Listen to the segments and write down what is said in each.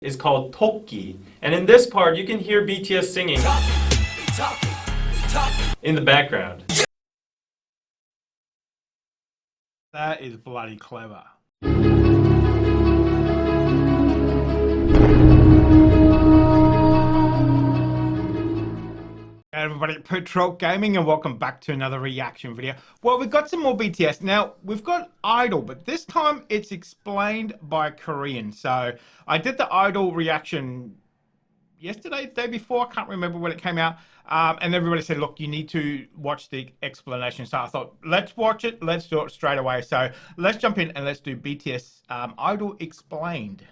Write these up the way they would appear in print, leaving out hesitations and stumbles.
is called Tokki, and in this part you can hear BTS singing in the background. That is bloody clever. Hey everybody, Patrol Gaming, and welcome back to another reaction video. Well, we've got some more BTS. Now, we've got Idol, but this time it's explained by Korean. So, I did the Idol reaction yesterday, the day before, I can't remember when it came out. And everybody said, look, you need to watch the explanation. So I thought, let's watch it, let's do it straight away. So, let's jump in and let's do BTS Idol Explained.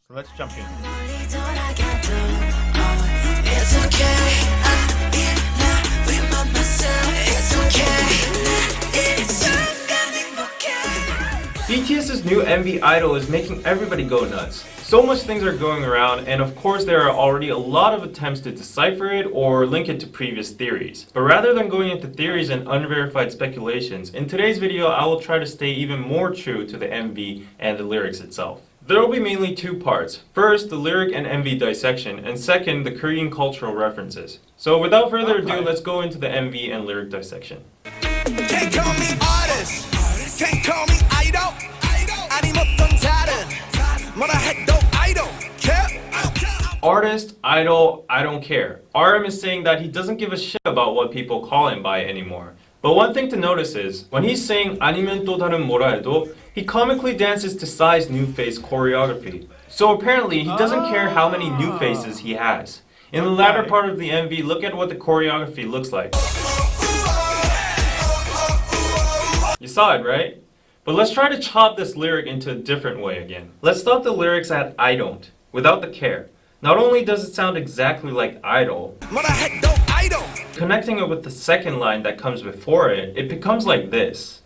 So, let's jump in. It's okay. BTS's new MV Idol is making everybody go nuts. So much things are going around, and of course there are already a lot of attempts to decipher it or link it to previous theories. But rather than going into theories and unverified speculations, in today's video I will try to stay even more true to the MV and the lyrics itself. There will be mainly two parts. First, the lyric and MV dissection, and second, the Korean cultural references. So without further ado, let's go into the MV and lyric dissection. Can't call me artist, can't call me idol. 아님 어떤 다른 뭐라 해도 I don't care. Artist, idol, I don't care. RM is saying that he doesn't give a shit about what people call him by anymore. But one thing to notice is, when he's saying 아니면 또 다른 뭐라 해도, he comically dances to Psy's new face choreography. So apparently, he doesn't care how many new faces he has. In the latter part of the MV, look at what the choreography looks like. You saw it, right? But let's try to chop this lyric into a different way again. Let's stop the lyrics at I don't, without the care. Not only does it sound exactly like idol, connecting it with the second line that comes before it, it becomes like this.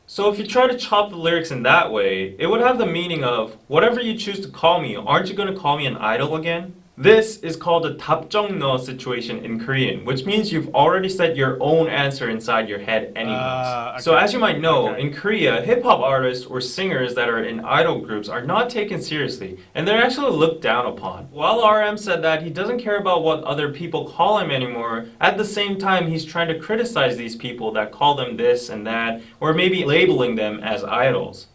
So if you try to chop the lyrics in that way, it would have the meaning of, whatever you choose to call me, aren't you going to call me an idol again? This is called a 답정너 situation in Korean, which means you've already said your own answer inside your head anyways. Okay. So as you might know, in Korea, hip-hop artists or singers that are in idol groups are not taken seriously, and they're actually looked down upon. While RM said that he doesn't care about what other people call him anymore, at the same time he's trying to criticize these people that call them this and that, or maybe labeling them as idols.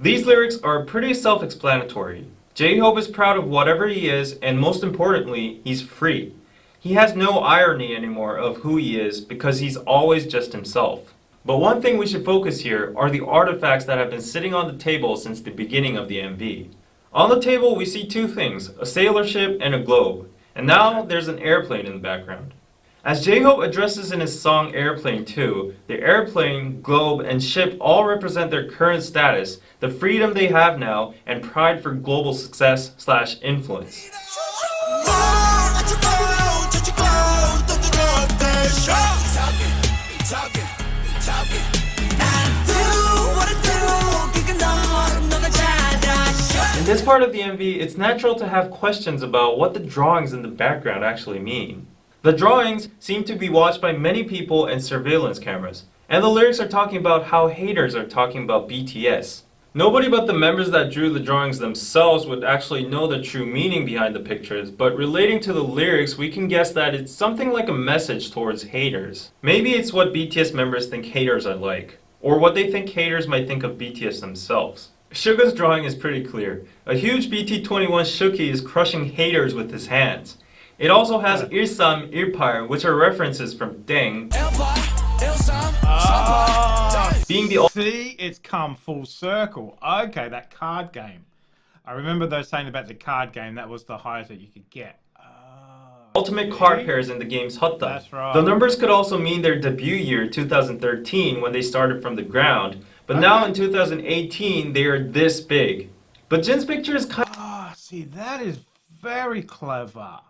These lyrics are pretty self-explanatory. J-Hope is proud of whatever he is, and most importantly, he's free. He has no irony anymore of who he is because he's always just himself. But one thing we should focus here are the artifacts that have been sitting on the table since the beginning of the MV. On the table we see two things, a sailor ship and a globe. And now there's an airplane in the background. As J-Hope addresses in his song Airplane 2, the airplane, globe, and ship all represent their current status, the freedom they have now, and pride for global success/influence. In this part of the MV, it's natural to have questions about what the drawings in the background actually mean. The drawings seem to be watched by many people and surveillance cameras, and the lyrics are talking about how haters are talking about BTS. Nobody but the members that drew the drawings themselves would actually know the true meaning behind the pictures, but relating to the lyrics, we can guess that it's something like a message towards haters. Maybe it's what BTS members think haters are like, or what they think haters might think of BTS themselves. Suga's drawing is pretty clear. A huge BT21 Shuki is crushing haters with his hands. It also has 일삼, 일팔, which are references from Deng. Being the See, it's come full circle. Okay, that card game. I remember those saying about the card game, that was the highest that you could get. Ultimate card pairs in the game's Hotta. That's right. The numbers could also mean their debut year, 2013, when they started from the ground. But now in 2018, they are this big. But Jin's picture is kind of... see, that is very clever.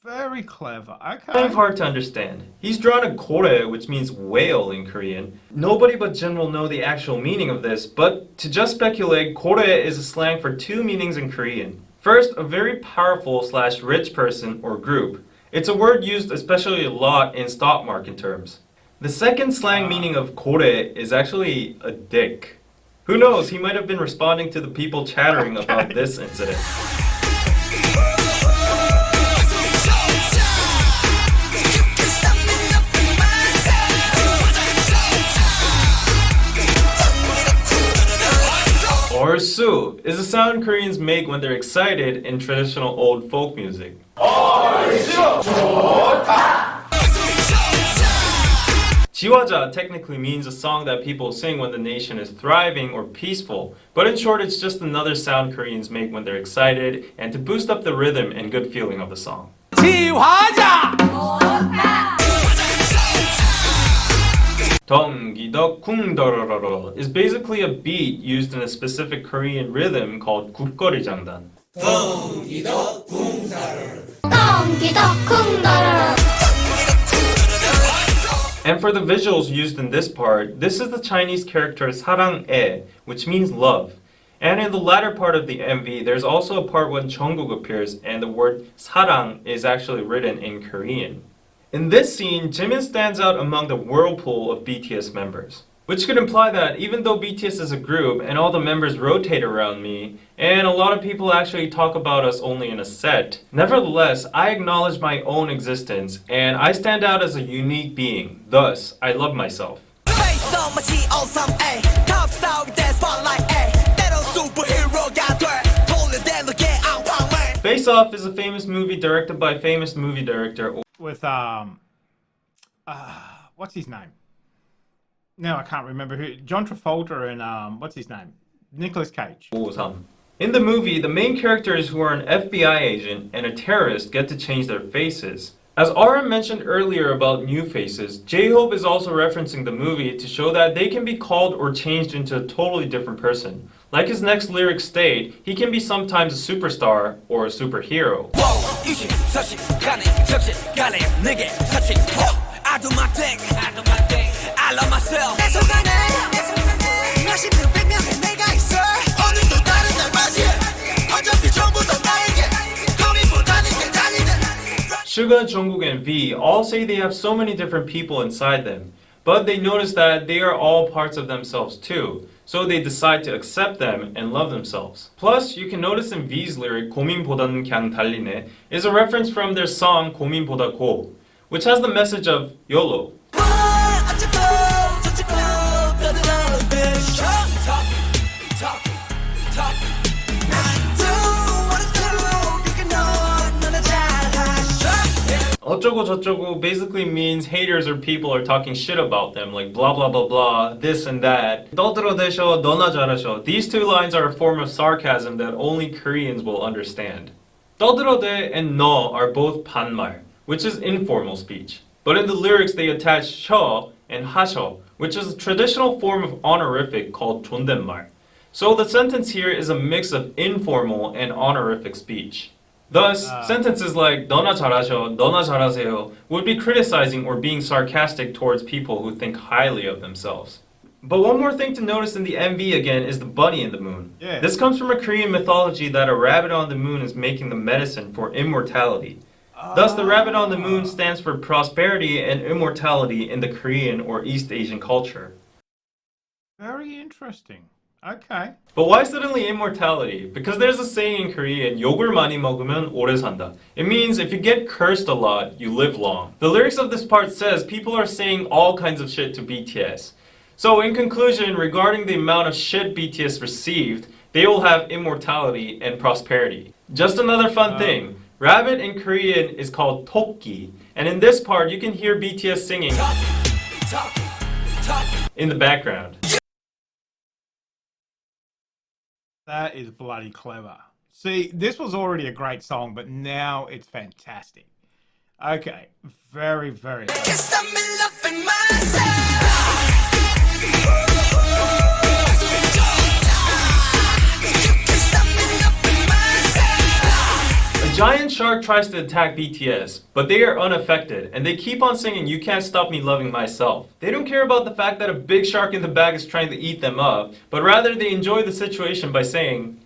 Very clever. Okay. Kind of hard to understand. He's drawn a 고래, which means whale in Korean. Nobody but Jin will know the actual meaning of this, but to just speculate, 고래 is a slang for two meanings in Korean. First, a very powerful/rich person or group. It's a word used especially a lot in stock market terms. The second slang meaning of kore is actually a dick. Who knows, he might have been responding to the people chattering about this incident. Orsu is a sound Koreans make when they're excited in traditional old folk music. 지화자 technically means a song that people sing when the nation is thriving or peaceful, but in short it's just another sound Koreans make when they're excited and to boost up the rhythm and good feeling of the song. 덩기덕 쿵더러러러 is basically a beat used in a specific Korean rhythm called 굿거리 장단. And for the visuals used in this part, this is the Chinese character 사랑해, which means love. And in the latter part of the MV, there's also a part when Jungkook appears and the word 사랑 is actually written in Korean. In this scene, Jimin stands out among the whirlpool of BTS members. Which could imply that even though BTS is a group and all the members rotate around me, and a lot of people actually talk about us only in a set, nevertheless, I acknowledge my own existence and I stand out as a unique being. Thus, I love myself. Face Off is a famous movie directed by a famous movie director. With, what's his name? No, I can't remember who. John Travolta and, what's his name? Nicolas Cage. In the movie, the main characters who are an FBI agent and a terrorist get to change their faces. As RM mentioned earlier about new faces, J-Hope is also referencing the movie to show that they can be called or changed into a totally different person. Like his next lyrics state, he can be sometimes a superstar or a superhero. Suga, Jungkook, and V all say they have so many different people inside them, but they notice that they are all parts of themselves too, so they decide to accept them and love themselves. Plus, you can notice in V's lyric 고민보다는 그냥 달리네 is a reference from their song 고민보다 고, which has the message of YOLO. 어쩌고 저쩌고 basically means haters or people are talking shit about them, like blah blah blah blah, this and that. 떠들어대셔, 너나 잘하셔. These two lines are a form of sarcasm that only Koreans will understand. 떠들어대 and 너 are both 반말, which is informal speech. But in the lyrics they attach 셔 and 하셔, which is a traditional form of honorific called 존댓말. So the sentence here is a mix of informal and honorific speech. Thus, sentences like 너나 잘하셔, 너나 잘하세요 would be criticizing or being sarcastic towards people who think highly of themselves. But one more thing to notice in the MV again is the bunny in the moon. Yeah. This comes from a Korean mythology that a rabbit on the moon is making the medicine for immortality. Thus, the rabbit on the moon stands for prosperity and immortality in the Korean or East Asian culture. Very interesting. Okay. But why suddenly immortality? Because there's a saying in Korean, 욕을 많이 먹으면 오래 산다. It means if you get cursed a lot, you live long. The lyrics of this part says people are saying all kinds of shit to BTS. So in conclusion, regarding the amount of shit BTS received, they will have immortality and prosperity. Just another fun thing. Rabbit in Korean is called 토끼. And in this part, you can hear BTS singing in the background. That is bloody clever. See, this was already a great song, but now it's fantastic. Okay, very, very good. A giant shark tries to attack BTS, but they are unaffected, and they keep on singing You Can't Stop Me Loving Myself. They don't care about the fact that a big shark in the back is trying to eat them up, but rather they enjoy the situation by saying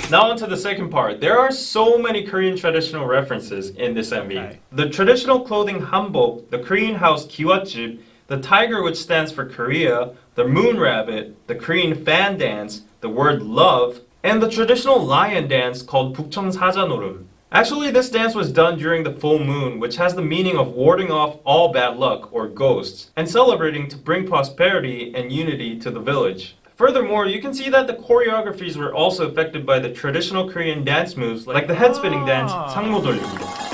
Now on to the second part. There are so many Korean traditional references in this MV. Okay. The traditional clothing hanbok, the Korean house kiwatjip, the tiger which stands for Korea, the moon rabbit, the Korean fan dance, the word love, and the traditional lion dance called 북청 사자노름. Actually, this dance was done during the full moon, which has the meaning of warding off all bad luck or ghosts, and celebrating to bring prosperity and unity to the village. Furthermore, you can see that the choreographies were also affected by the traditional Korean dance moves like the head spinning dance, 상모 돌리기.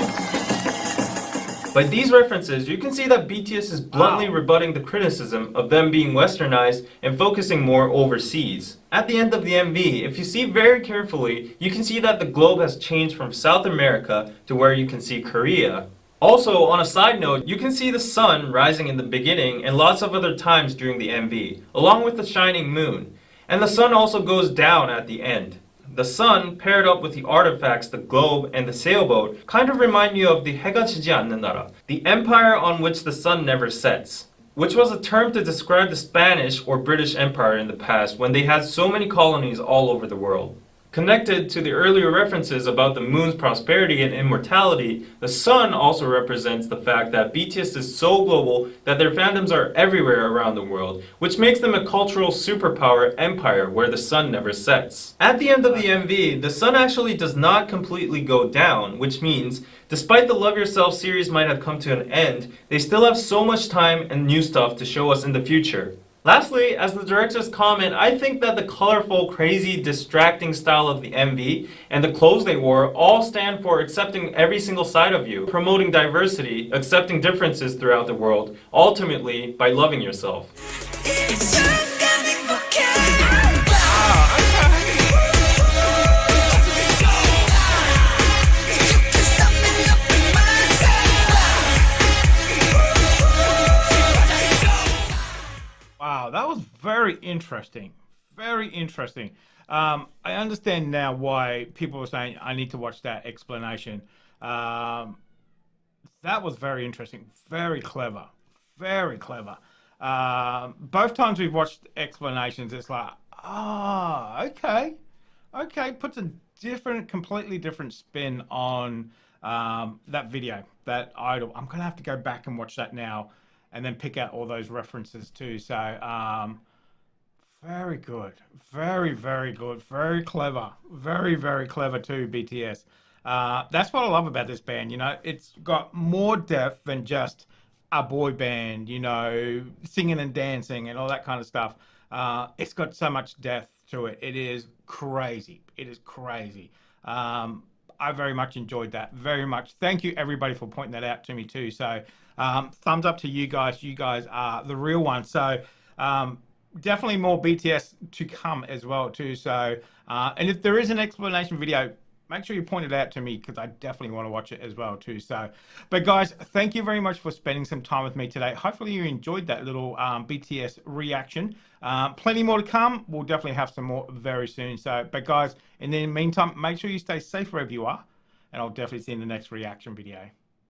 By these references, you can see that BTS is bluntly rebutting the criticism of them being westernized and focusing more overseas. At the end of the MV, if you see very carefully, you can see that the globe has changed from South America to where you can see Korea. Also, on a side note, you can see the sun rising in the beginning and lots of other times during the MV, along with the shining moon. And the sun also goes down at the end. The sun, paired up with the artifacts, the globe, and the sailboat, kind of remind you of the 해가 지지 않는 나라, the empire on which the sun never sets, which was a term to describe the Spanish or British Empire in the past when they had so many colonies all over the world. Connected to the earlier references about the moon's prosperity and immortality, the sun also represents the fact that BTS is so global that their fandoms are everywhere around the world, which makes them a cultural superpower empire where the sun never sets. At the end of the MV, the sun actually does not completely go down, which means, despite the Love Yourself series might have come to an end, they still have so much time and new stuff to show us in the future. Lastly, as the director's comment, I think that the colorful, crazy, distracting style of the MV and the clothes they wore all stand for accepting every single side of you, promoting diversity, accepting differences throughout the world, ultimately by loving yourself. Wow, that was very interesting. Very interesting. I understand now why people were saying I need to watch that explanation. That was very interesting. Very clever. Very clever. Both times we've watched explanations, it's like, okay. Okay, puts a different, completely different spin on that video, that idol. I'm going to have to go back and watch that now and then pick out all those references too. So, very good. Very, very good. Very clever. Very, very clever too, BTS. That's what I love about this band. You know, it's got more depth than just a boy band, you know, singing and dancing and all that kind of stuff. It's got so much depth to it. It is crazy. It is crazy. I very much enjoyed that. Very much. Thank you, everybody, for pointing that out to me too. So, thumbs up to you guys. You guys are the real ones. So, definitely more BTS to come as well too. So, and if there is an explanation video, make sure you point it out to me because I definitely want to watch it as well too. So, but guys, thank you very much for spending some time with me today. Hopefully you enjoyed that little BTS reaction. Plenty more to come. We'll definitely have some more very soon. So, but guys, in the meantime, make sure you stay safe wherever you are, and I'll definitely see you in the next reaction video.